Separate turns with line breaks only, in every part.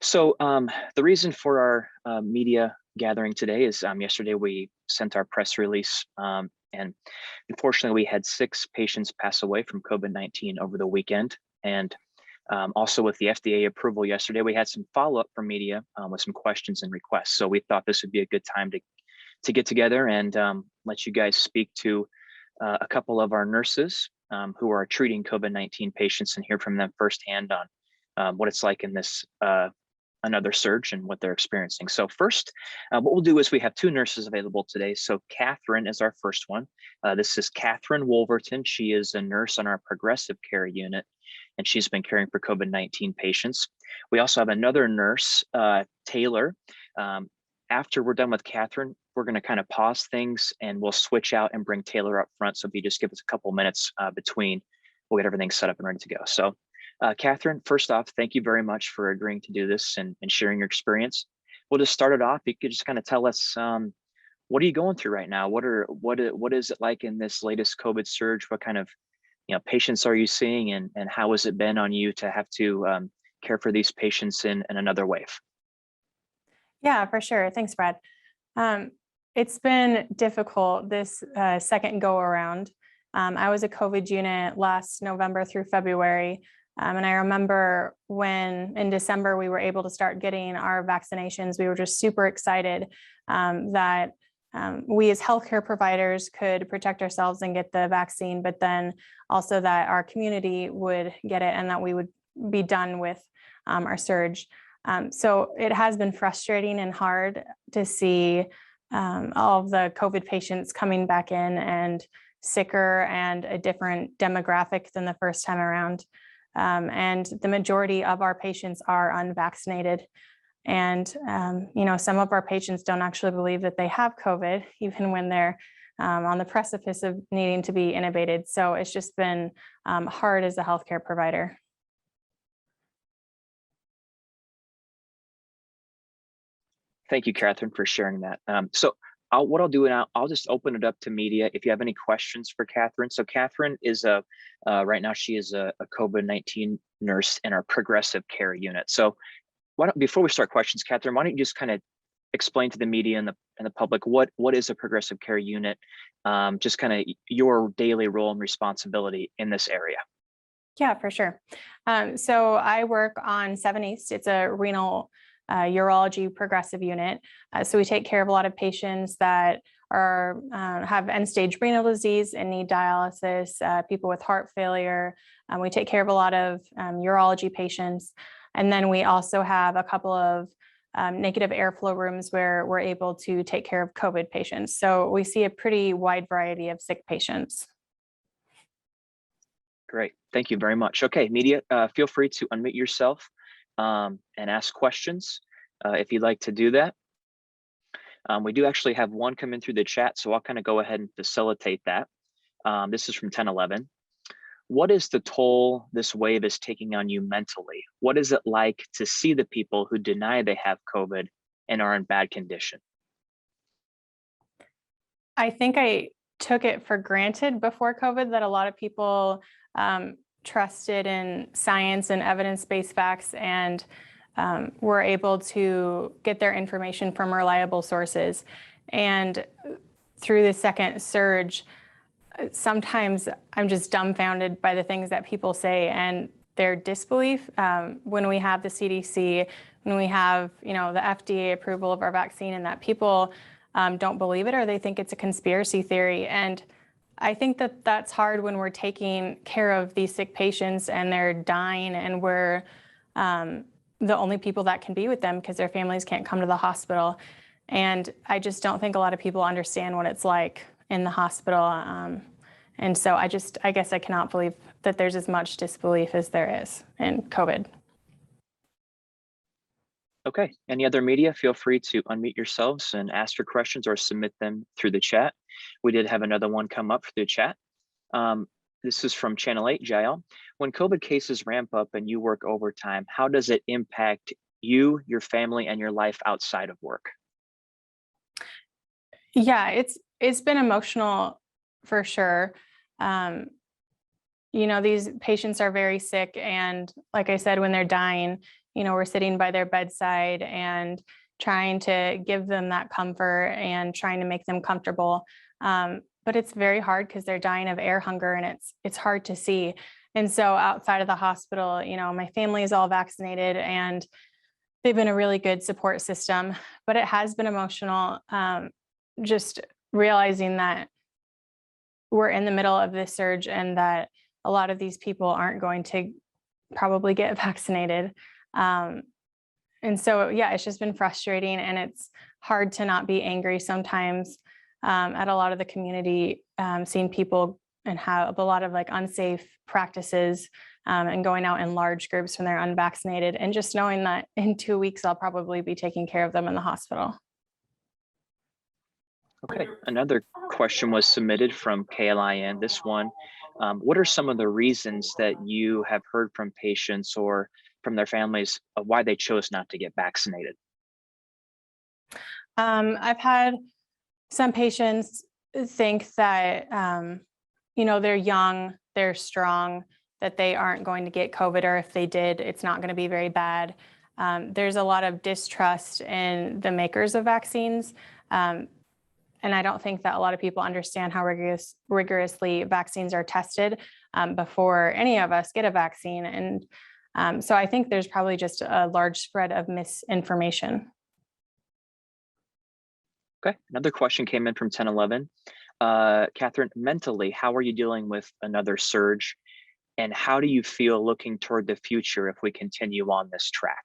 The reason for our media gathering today is yesterday we sent our press release, and unfortunately we had 6 patients pass away from COVID-19 over the weekend. And also with the FDA approval yesterday, we had some follow-up from media with some questions and requests. So we thought this would be a good time to get together and let you guys speak to a couple of our nurses who are treating COVID-19 patients and hear from them firsthand on what it's like in this another surge and what they're experiencing. So first, what we'll do is we have 2 nurses available today. So Catherine is our first one. This is Catherine Wolverton. She is a nurse on our progressive care unit, and she's been caring for COVID-19 patients. We also have another nurse, Taylor. After we're done with Catherine, we're going to kind of pause things and we'll switch out and bring Taylor up front. So if you just give us a couple minutes between, we'll get everything set up and ready to go. So Catherine, first off, thank you very much for agreeing to do this and sharing your experience. We'll just start it off. You could just kind of tell us, what are you going through right now? What is it like in this latest COVID surge? What kind of patients are you seeing, and how has it been on you to have to care for these patients in another wave?
Yeah, for sure. Thanks, Brad. It's been difficult this second go around. I was a COVID unit last November through February. And I remember when in December we were able to start getting our vaccinations. We were just super excited that we as healthcare providers could protect ourselves and get the vaccine, but then also that our community would get it and that we would be done with our surge. So it has been frustrating and hard to see all of the COVID patients coming back in and sicker and a different demographic than the first time around. And the majority of our patients are unvaccinated. And, some of our patients don't actually believe that they have COVID, even when they're on the precipice of needing to be intubated. So it's just been hard as a healthcare provider.
Thank you, Catherine, for sharing that. What I'll do now, I'll just open it up to media if you have any questions for Catherine. So Catherine is right now she is a COVID-19 nurse in our progressive care unit. So before we start questions, Catherine, why don't you just kind of explain to the media and the public what is a progressive care unit, just kind of your daily role and responsibility in this area.
Yeah, for sure. So I work on 7 East. It's a renal urology progressive unit. So we take care of a lot of patients that have end-stage renal disease and need dialysis, people with heart failure. We take care of a lot of urology patients. And then we also have a couple of negative airflow rooms where we're able to take care of COVID patients. So we see a pretty wide variety of sick patients.
Great, thank you very much. Okay, media, feel free to unmute yourself and ask questions if you'd like to do that. We do actually have one come in through the chat, so I'll kind of go ahead and facilitate that. This is from 1011. What is the toll this wave is taking on you mentally? What is it like to see the people who deny they have COVID and are in bad condition?
I think I took it for granted before COVID that a lot of people trusted in science and evidence-based facts and were able to get their information from reliable sources. And through the second surge, sometimes I'm just dumbfounded by the things that people say and their disbelief. When we have the CDC, when we have the FDA approval of our vaccine, and that people don't believe it or they think it's a conspiracy theory. And I think that that's hard when we're taking care of these sick patients and they're dying, and we're the only people that can be with them because their families can't come to the hospital. And I just don't think a lot of people understand what it's like in the hospital. And so I guess I cannot believe that there's as much disbelief as there is in COVID.
Okay, any other media, feel free to unmute yourselves and ask your questions or submit them through the chat. We did have another one come up through the chat. This is from Channel 8, Jael. When COVID cases ramp up and you work overtime, how does it impact you, your family, and your life outside of work?
Yeah, it's been emotional for sure. These patients are very sick, and like I said, when they're dying, we're sitting by their bedside and trying to give them that comfort and trying to make them comfortable. But it's very hard because they're dying of air hunger, and it's hard to see. And so outside of the hospital, my family is all vaccinated and they've been a really good support system, but it has been emotional. Just realizing that we're in the middle of this surge and that a lot of these people aren't going to probably get vaccinated. And so, yeah, it's just been frustrating, and it's hard to not be angry sometimes at a lot of the community, seeing people and have a lot of like unsafe practices and going out in large groups when they're unvaccinated, and just knowing that in 2 weeks, I'll probably be taking care of them in the hospital.
Okay, another question was submitted from KLIN. This one, what are some of the reasons that you have heard from patients or from their families of why they chose not to get vaccinated?
I've had some patients think that, they're young, they're strong, that they aren't going to get COVID, or if they did, it's not going to be very bad. There's a lot of distrust in the makers of vaccines. And I don't think that a lot of people understand how rigorously vaccines are tested before any of us get a vaccine. And so I think there's probably just a large spread of misinformation.
Okay, another question came in from 1011. Catherine, mentally, how are you dealing with another surge? And how do you feel looking toward the future if we continue on this track?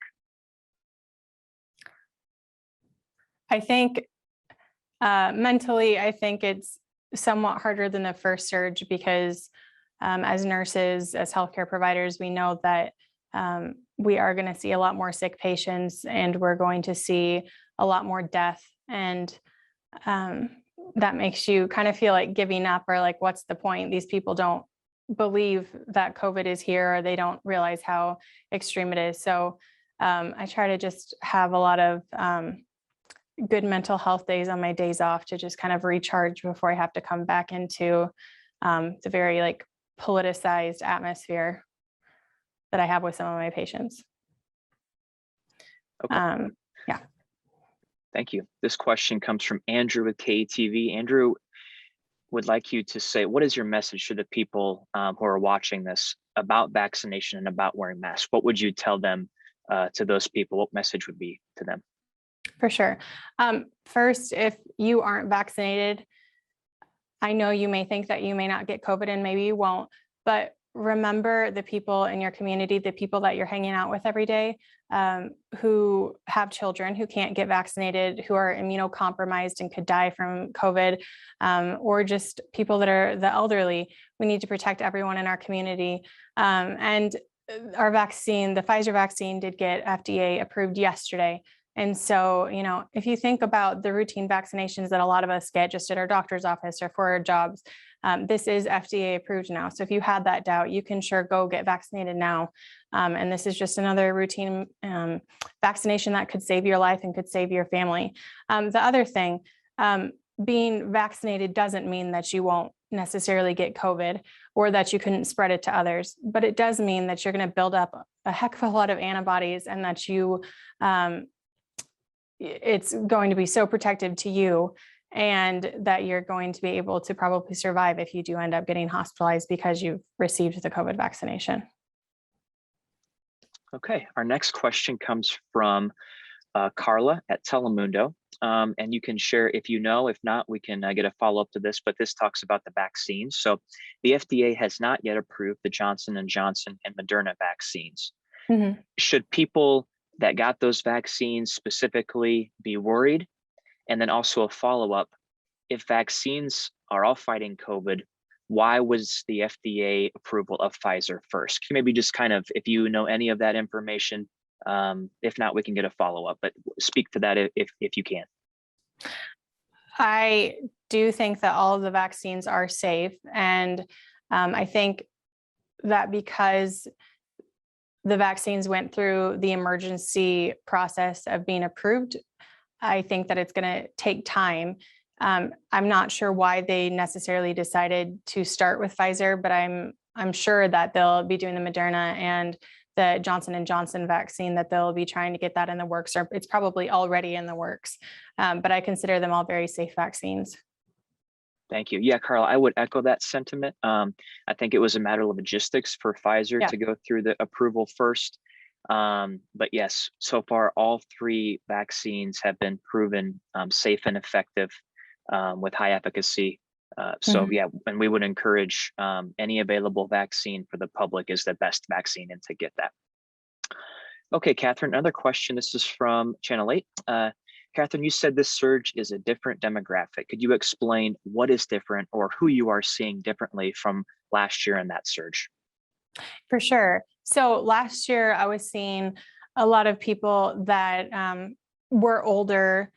I think mentally, I think it's somewhat harder than the first surge because as nurses, as healthcare providers, we know that we are going to see a lot more sick patients, and we're going to see a lot more death. And that makes you kind of feel like giving up, or like, what's the point? These people don't believe that COVID is here, or they don't realize how extreme it is. So I try to just have a lot of good mental health days on my days off to just kind of recharge before I have to come back into the very like politicized atmosphere that I have with some of my patients.
Okay.
Yeah.
Thank you. This question comes from Andrew with KTV. Andrew would like you to say, what is your message to the people who are watching this about vaccination and about wearing masks? What would you tell them, to those people? What message would be to them?
For sure. First, if you aren't vaccinated, I know you may think that you may not get COVID, and maybe you won't, but remember the people in your community, the people that you're hanging out with every day, who have children who can't get vaccinated, who are immunocompromised and could die from COVID, or just people that are the elderly. We need to protect everyone in our community. And our vaccine, the Pfizer vaccine, did get FDA approved yesterday. And so, if you think about the routine vaccinations that a lot of us get just at our doctor's office or for our jobs, this is FDA approved now. So if you had that doubt, you can sure go get vaccinated now. And this is just another routine vaccination that could save your life and could save your family. The other thing, being vaccinated doesn't mean that you won't necessarily get COVID or that you couldn't spread it to others, but it does mean that you're going to build up a heck of a lot of antibodies, and that it's going to be so protective to you, and that you're going to be able to probably survive if you do end up getting hospitalized because you've received the COVID vaccination.
Okay, our next question comes from Carla at Telemundo. And you can share if you know. If not, we can get a follow-up to this, but this talks about the vaccines. So the FDA has not yet approved the Johnson & Johnson and Moderna vaccines. Mm-hmm. Should people that got those vaccines specifically be worried? And then also a follow-up, if vaccines are all fighting COVID, why was the FDA approval of Pfizer first? Can you maybe just kind of, if you know any of that information, if not, we can get a follow-up, but speak to that if you can.
I do think that all of the vaccines are safe. And I think that because the vaccines went through the emergency process of being approved, I think that it's going to take time. I'm not sure why they necessarily decided to start with Pfizer, but I'm sure that they'll be doing the Moderna and the Johnson & Johnson vaccine, that they'll be trying to get that in the works, or it's probably already in the works. But I consider them all very safe vaccines.
Thank you. Yeah, Carla, I would echo that sentiment. I think it was a matter of logistics for Pfizer to go through the approval first. But yes, so far, all 3 vaccines have been proven safe and effective with high efficacy. So yeah, and we would encourage any available vaccine for the public is the best vaccine, and to get that. Okay, Catherine, another question. This is from Channel 8. Catherine, you said this surge is a different demographic. Could you explain what is different, or who you are seeing differently from last year in that surge?
For sure. So last year I was seeing a lot of people that were older,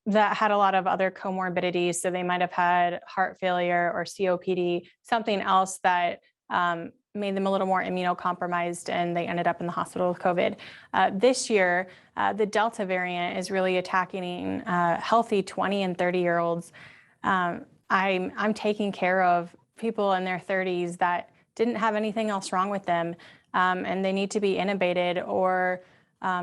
that had a lot of other comorbidities. So they might have had heart failure or COPD, something else that made them a little more immunocompromised, and they ended up in the hospital with COVID. This year, the Delta variant is really attacking healthy 20 and 30-year-olds. I'm taking care of people in their 30s that didn't have anything else wrong with them, and they need to be intubated, or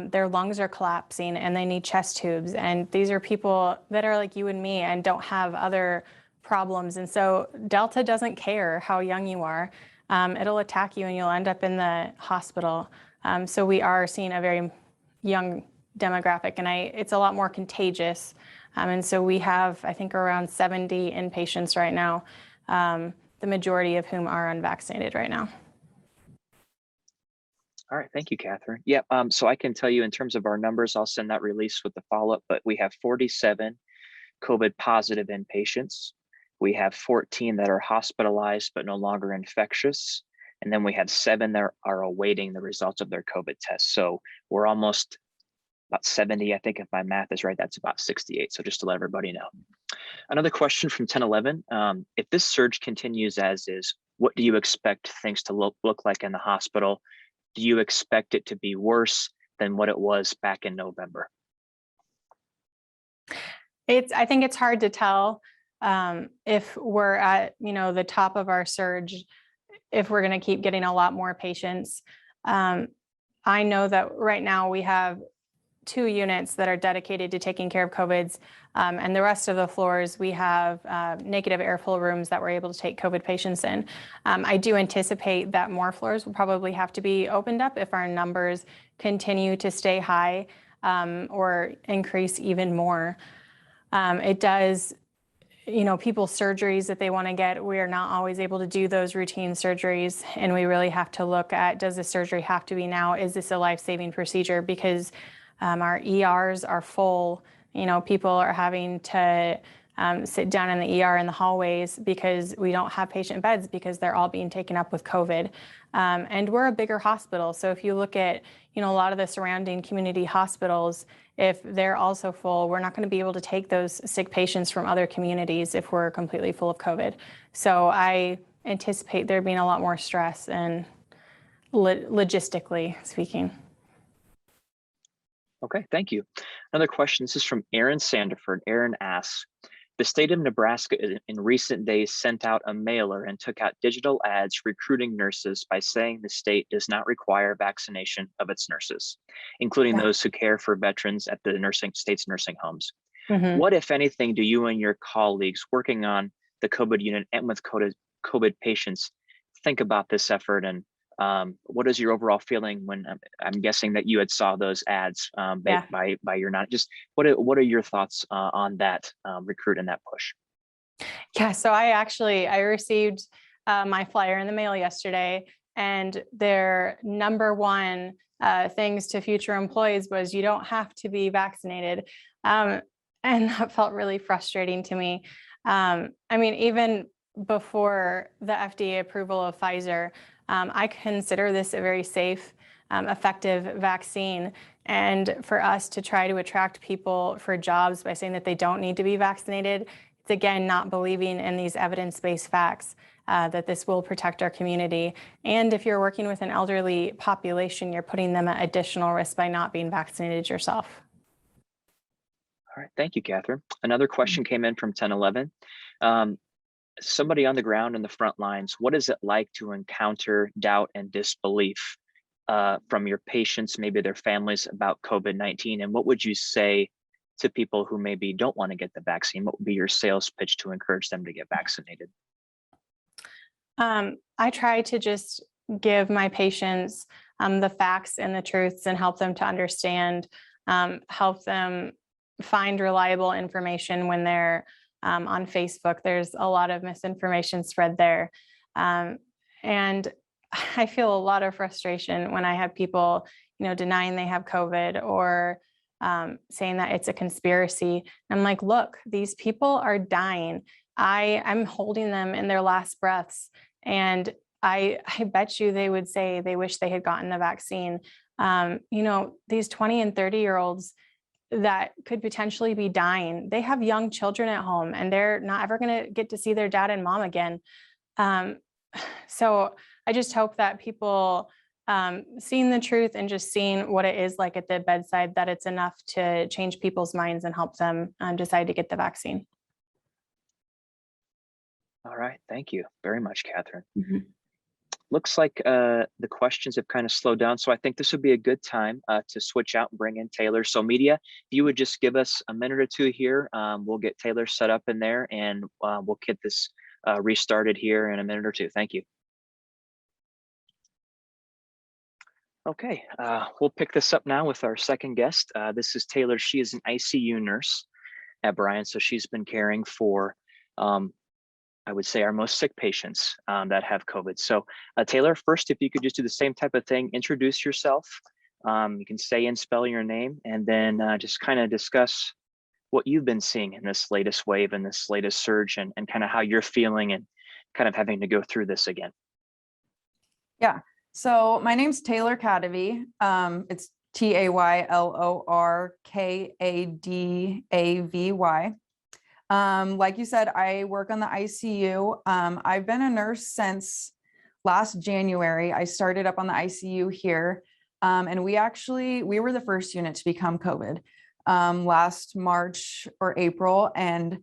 their lungs are collapsing and they need chest tubes. And these are people that are like you and me and don't have other problems. And so Delta doesn't care how young you are. It'll attack you and you'll end up in the hospital. So we are seeing a very young demographic, and it's a lot more contagious. And so we have, I think, around 70 inpatients right now, the majority of whom are unvaccinated right now.
All right, thank you, Catherine. Yeah, so I can tell you in terms of our numbers, I'll send that release with the follow-up, but we have 47 COVID positive inpatients. We have 14 that are hospitalized but no longer infectious. And then we have 7 that are awaiting the results of their COVID test. So we're almost about 70, I think if my math is right, that's about 68. So just to let everybody know. Another question from 1011, if this surge continues as is, what do you expect things to look like in the hospital? Do you expect it to be worse than what it was back in November?
I think it's hard to tell if we're at, the top of our surge, if we're going to keep getting a lot more patients. I know that right now we have 2 units that are dedicated to taking care of COVIDs, and the rest of the floors we have negative airflow rooms that we're able to take COVID patients in. I do anticipate that more floors will probably have to be opened up if our numbers continue to stay high or increase even more. It does, people's surgeries that they want to get, we are not always able to do those routine surgeries. And we really have to look at, does the surgery have to be now? Is this a life-saving procedure? Because our ERs are full. People are having to sit down in the ER in the hallways because we don't have patient beds because they're all being taken up with COVID. And we're a bigger hospital. So if you look at, a lot of the surrounding community hospitals, if they're also full, we're not going to be able to take those sick patients from other communities if we're completely full of COVID. So I anticipate there being a lot more stress, and logistically speaking.
Okay, thank you. Another question, this is from Aaron Sandiford. Aaron asks, the state of Nebraska in recent days sent out a mailer and took out digital ads recruiting nurses by saying the state does not require vaccination of its nurses, including those who care for veterans at the state's nursing homes. Mm-hmm. What, if anything, do you and your colleagues working on the COVID unit and with COVID patients think about this effort, and what is your overall feeling when I'm guessing that you had saw those ads by your just what are your thoughts on that recruit and that push?
Yeah, so I received my flyer in the mail yesterday, and their number one things to future employees was you don't have to be vaccinated. And that felt really frustrating to me. Even before the FDA approval of Pfizer, I consider this a very safe, effective vaccine. And for us to try to attract people for jobs by saying that they don't need to be vaccinated, it's again not believing in these evidence-based facts that this will protect our community. And if you're working with an elderly population, you're putting them at additional risk by not being vaccinated yourself. All
right, thank you, Catherine. Another question came in from 1011. somebody on the ground in the front lines, what is it like to encounter doubt and disbelief from your patients, maybe their families, about COVID-19? And what would you say to people who maybe don't want to get the vaccine? What would be your sales pitch to encourage them to get vaccinated?
I try to just give my patients the facts and the truths and help them to understand, help them find reliable information when they're on Facebook. There's a lot of misinformation spread there. And I feel a lot of frustration when I have people, denying they have COVID or saying that it's a conspiracy. I'm like, look, these people are dying. I'm holding them in their last breaths. And I bet you they would say they wish they had gotten the vaccine. These 20 and 30-year-olds that could potentially be dying, they have young children at home and they're not ever going to get to see their dad and mom again. So I just hope that people seeing the truth and just seeing what it is like at the bedside, that it's enough to change people's minds and help them decide to get the vaccine.
All right. Thank you very much, Catherine.
Mm-hmm.
Looks like the questions have kind of slowed down. So I think this would be a good time to switch out and bring in Taylor. So media, if you would just give us a minute or two here, we'll get Taylor set up in there and we'll get this restarted here in a minute or two. Thank you. Okay, we'll pick this up now with our second guest. This is Taylor. She is an ICU nurse at Bryan. So she's been caring for, I would say, our most sick patients that have COVID. So Taylor, first, if you could just do the same type of thing, introduce yourself. You can say and spell your name, and then just kind of discuss what you've been seeing in this latest wave and this latest surge, and kind of how you're feeling and kind of having to go through this again.
Yeah. So my name's Taylor Kadavy. It's Taylorkadavy. Like you said, I work on the ICU. I've been a nurse since last January. I started up on the ICU here. And we were the first unit to become COVID last March or April. And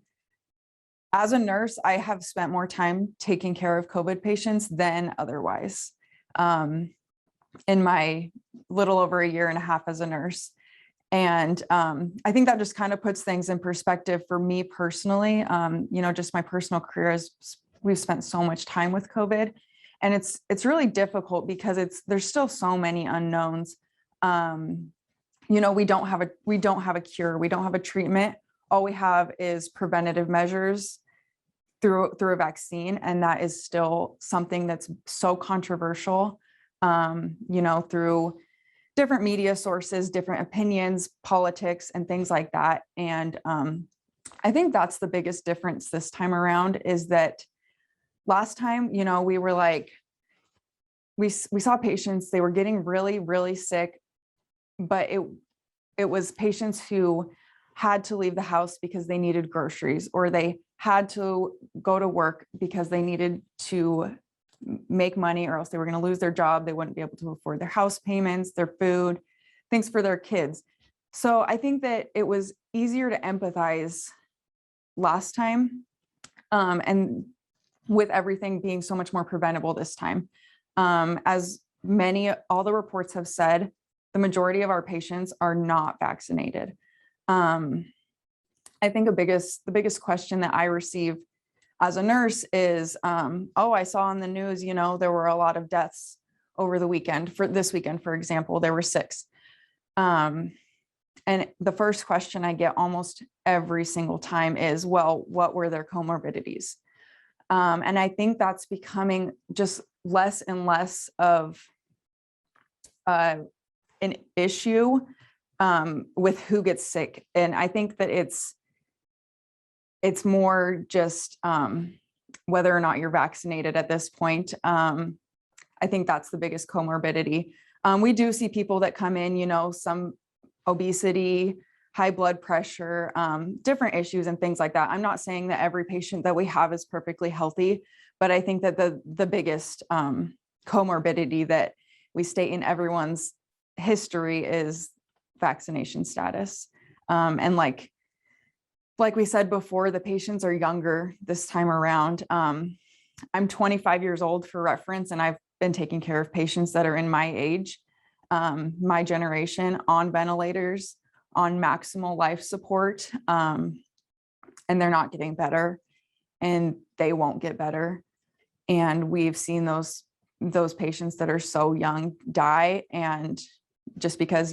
as a nurse, I have spent more time taking care of COVID patients than otherwise. In my little over a year and a half as a nurse. And I think that just kind of puts things in perspective for me personally. Just my personal career is we've spent so much time with COVID, and it's really difficult because there's still so many unknowns. We don't have a cure, we don't have a treatment. All we have is preventative measures through a vaccine, and that is still something that's so controversial. Through different media sources, different opinions, politics, and things like that. And I think that's the biggest difference this time around, is that last time, we were like, we saw patients, they were getting really, really sick, but it was patients who had to leave the house because they needed groceries, or they had to go to work because they needed to make money, or else they were going to lose their job. They wouldn't be able to afford their house payments, their food, things for their kids. So I think that it was easier to empathize last time, and with everything being so much more preventable this time. All the reports have said, the majority of our patients are not vaccinated. I think the biggest question that I receive as a nurse is, I saw on the news, there were a lot of deaths over the weekend. For this weekend, for example, there were 6. And the first question I get almost every single time is, well, what were their comorbidities? And I think that's becoming just less and less of an issue with who gets sick. And I think that it's more just whether or not you're vaccinated at this point. I think that's the biggest comorbidity. We do see people that come in, some obesity, high blood pressure, different issues and things like that. I'm not saying that every patient that we have is perfectly healthy, but I think that the biggest comorbidity that we state in everyone's history is vaccination status. And like like we said before, the patients are younger this time around. I'm 25 years old for reference, and I've been taking care of patients that are in my age, my generation, on ventilators, on maximal life support, and they're not getting better, and they won't get better. And we've seen those patients that are so young die, and just because,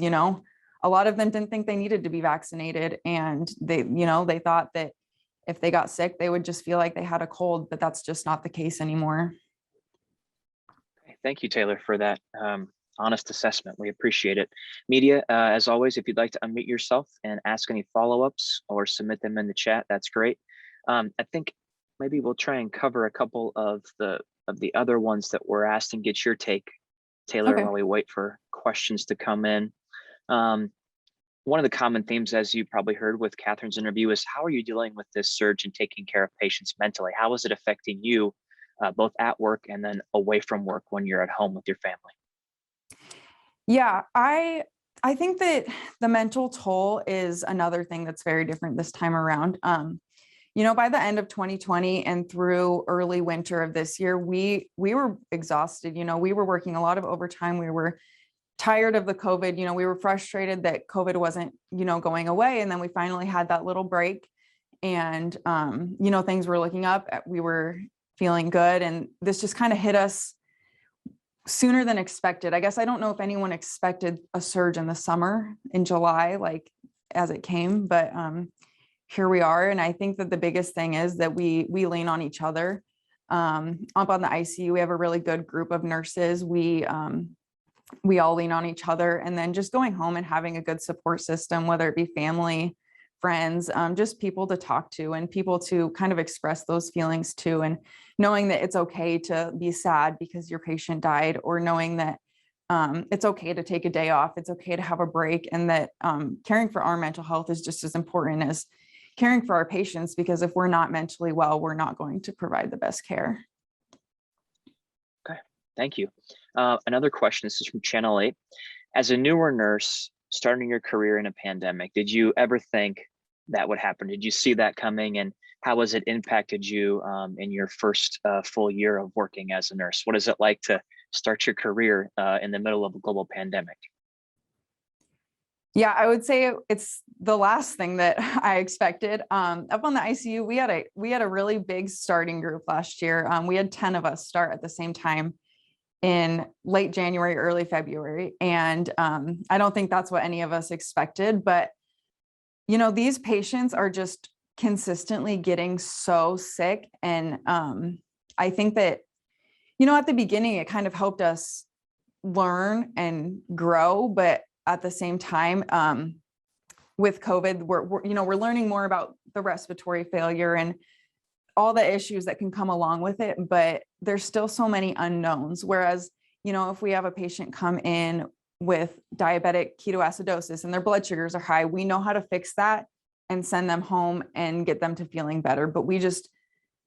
a lot of them didn't think they needed to be vaccinated, and they thought that if they got sick, they would just feel like they had a cold, but that's just not the case anymore.
Thank you, Taylor, for that honest assessment. We appreciate it. Media, as always, if you'd like to unmute yourself and ask any follow-ups or submit them in the chat, that's great. I think maybe we'll try and cover a couple of the other ones that were asked and get your take, Taylor,
Okay.
while we wait for questions to come in. One of the common themes, as you probably heard with Catherine's interview, is how are you dealing with this surge and taking care of patients mentally? How is it affecting you, both at work and then away from work when you're at home with your family?
Yeah, I think that the mental toll is another thing that's very different this time around. By the end of 2020 and through early winter of this year, we were exhausted. We were working a lot of overtime. We were tired of the COVID. We were frustrated that COVID wasn't, going away. And then we finally had that little break, and, things were looking up. We were feeling good. And this just kind of hit us sooner than expected. I guess I don't know if anyone expected a surge in the summer in July, like as it came, but here we are. And I think that the biggest thing is that we lean on each other. Up on the ICU, we have a really good group of nurses. We all lean on each other, and then just going home and having a good support system, whether it be family, friends, just people to talk to and people to kind of express those feelings to, and knowing that it's okay to be sad because your patient died, or knowing that it's okay to take a day off, it's okay to have a break, and that caring for our mental health is just as important as caring for our patients, because if we're not mentally well, we're not going to provide the best care.
Okay, thank you. Another question, this is from Channel 8. As a newer nurse starting your career in a pandemic, did you ever think that would happen? Did you see that coming, and how has it impacted you in your first full year of working as a nurse? What is it like to start your career in the middle of a global pandemic?
Yeah, I would say it's the last thing that I expected. Up on the ICU, we had a really big starting group last year. We had 10 of us start at the same time in late January, early February. And I don't think that's what any of us expected, but these patients are just consistently getting so sick. And I think that, at the beginning, it kind of helped us learn and grow, but at the same time, with COVID, we're learning more about the respiratory failure and all the issues that can come along with it, but there's still so many unknowns. Whereas, if we have a patient come in with diabetic ketoacidosis and their blood sugars are high, we know how to fix that and send them home and get them to feeling better. But we just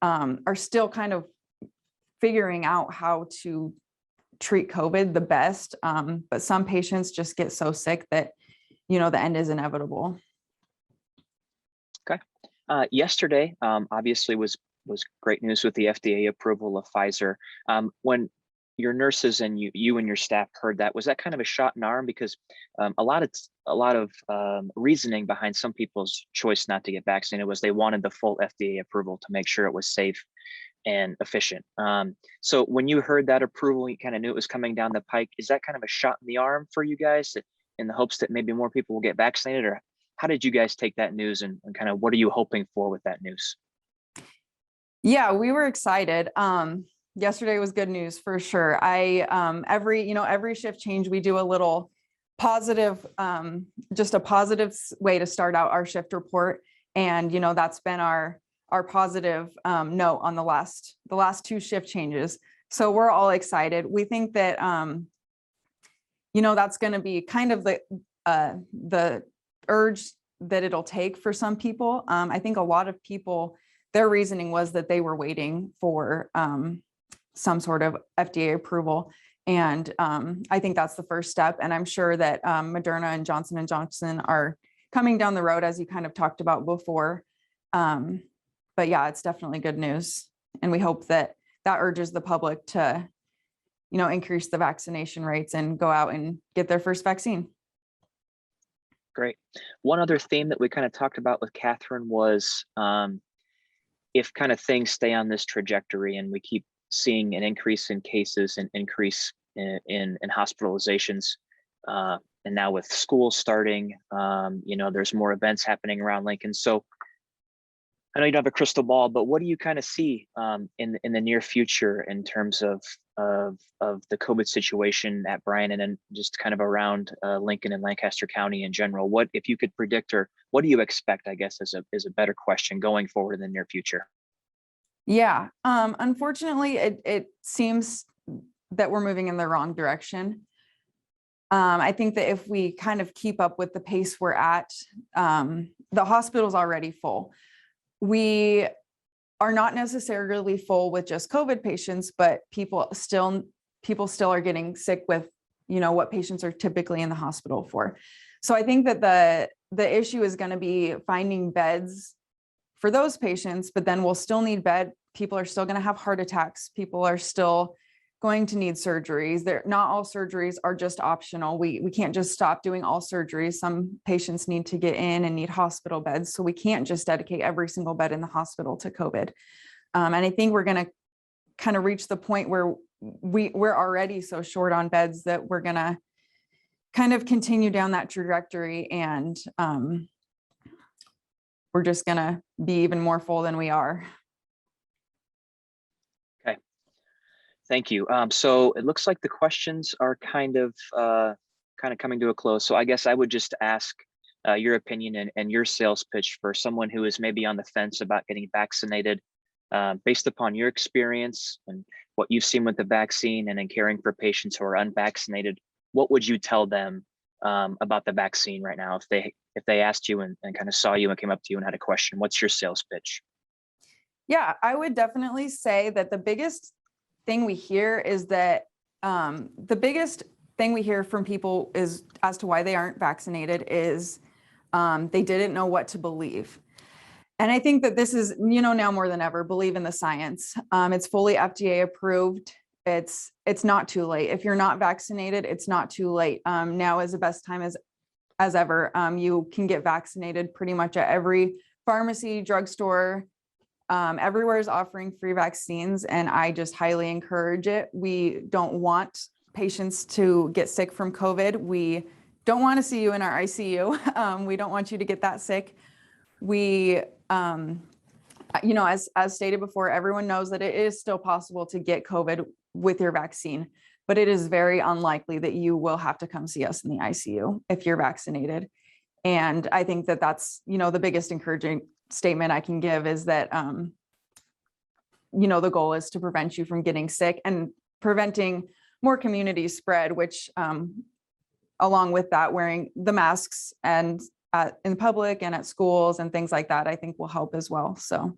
are still kind of figuring out how to treat COVID the best. But some patients just get so sick that, the end is inevitable.
Okay. Yesterday, obviously was great news with the FDA approval of Pfizer. When your nurses and you and your staff heard that, was that kind of a shot in the arm? Because a lot of reasoning behind some people's choice not to get vaccinated was they wanted the full FDA approval to make sure it was safe and efficient. So when you heard that approval, you kind of knew it was coming down the pike. Is that kind of a shot in the arm for you guys in the hopes that maybe more people will get vaccinated? Or how did you guys take that news, and kind of what are you hoping for with that news?
Yeah, we were excited. Yesterday was good news for sure. Every shift change, we do a little positive, just a positive way to start out our shift report. And, that's been our positive note on the last two shift changes. So we're all excited. We think that, that's going to be kind of the urge that it'll take for some people. I think a lot of people, their reasoning was that they were waiting for some sort of FDA approval. And I think that's the first step. And I'm sure that Moderna and Johnson & Johnson are coming down the road, as you kind of talked about before. But yeah, it's definitely good news. And we hope that that urges the public to, increase the vaccination rates and go out and get their first vaccine.
Great. One other theme that we kind of talked about with Catherine was if kind of things stay on this trajectory and we keep seeing an increase in cases and increase in hospitalizations, and now with school starting, there's more events happening around Lincoln. So I know you don't have a crystal ball, but what do you kind of see in the near future in terms of the COVID situation at Bryan and then just kind of around Lincoln and Lancaster County in general? What, if you could predict, or what do you expect, I guess, is a better question going forward in the near future?
Yeah, unfortunately, it seems that we're moving in the wrong direction. I think that if we kind of keep up with the pace we're at, the hospital's already full. We are not necessarily full with just COVID patients, but people still are getting sick with, what patients are typically in the hospital for. So I think that the issue is going to be finding beds for those patients, but then we'll still need bed. People are still going to have heart attacks. People are still going to need surgeries. Not all surgeries are just optional. We can't just stop doing all surgeries. Some patients need to get in and need hospital beds. So we can't just dedicate every single bed in the hospital to COVID. And I think we're going to kind of reach the point where we're already so short on beds that we're going to kind of continue down that trajectory. And we're just going to be even more full than we are.
Thank you. So it looks like the questions are kind of coming to a close. So I guess I would just ask your opinion and your sales pitch for someone who is maybe on the fence about getting vaccinated, based upon your experience and what you've seen with the vaccine and in caring for patients who are unvaccinated. What would you tell them about the vaccine right now if they asked you and kind of saw you and came up to you and had a question? What's your sales pitch?
Yeah, I would definitely say that the biggest thing we hear is that the biggest thing we hear from people is as to why they aren't vaccinated is they didn't know what to believe. And I think that this is, now more than ever, believe in the science. It's fully FDA approved. It's not too late. If you're not vaccinated, it's not too late. Now is the best time as ever. You can get vaccinated pretty much at every pharmacy, drugstore. Everywhere is offering free vaccines, and I just highly encourage it. We don't want patients to get sick from COVID. We don't want to see you in our ICU. We don't want you to get that sick. We, as stated before, everyone knows that it is still possible to get COVID with your vaccine, but it is very unlikely that you will have to come see us in the ICU if you're vaccinated. And I think that that's, the biggest encouraging statement I can give is that, the goal is to prevent you from getting sick and preventing more community spread, which along with that, wearing the masks and in public and at schools and things like that, I think will help as well. So